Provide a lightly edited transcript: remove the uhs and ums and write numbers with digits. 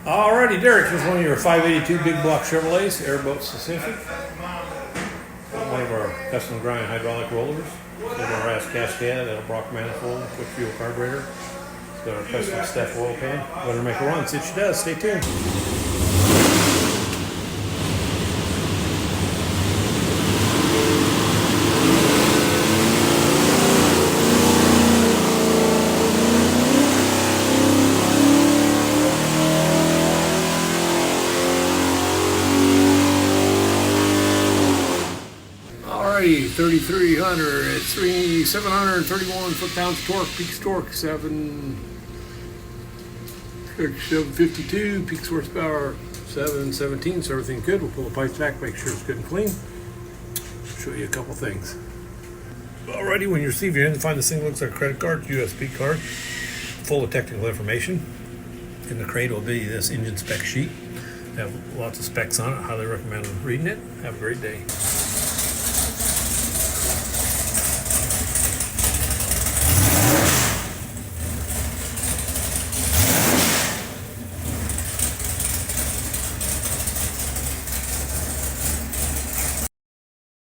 Alrighty, Derek, here's one of your 582 big block Chevrolets, Airboat specific. One of our custom grind hydraulic rollers. It's got our RAS cascade, Edelbrock manifold, quick fuel carburetor. It's got our custom Stefs oil pan. Let her make a run, see what she does. Stay tuned. Alrighty, 3,300 at 731 foot-pounds of torque, peak torque 752, peak horsepower 717, so everything good. We'll pull the pipes back, make sure it's good and clean. Show you a couple things. Alrighty, when you receive your end, find this thing looks like a credit card, USB card, full of technical information. In the crate will be this engine spec sheet. Have lots of specs on it. Highly recommend reading it. Have a great day.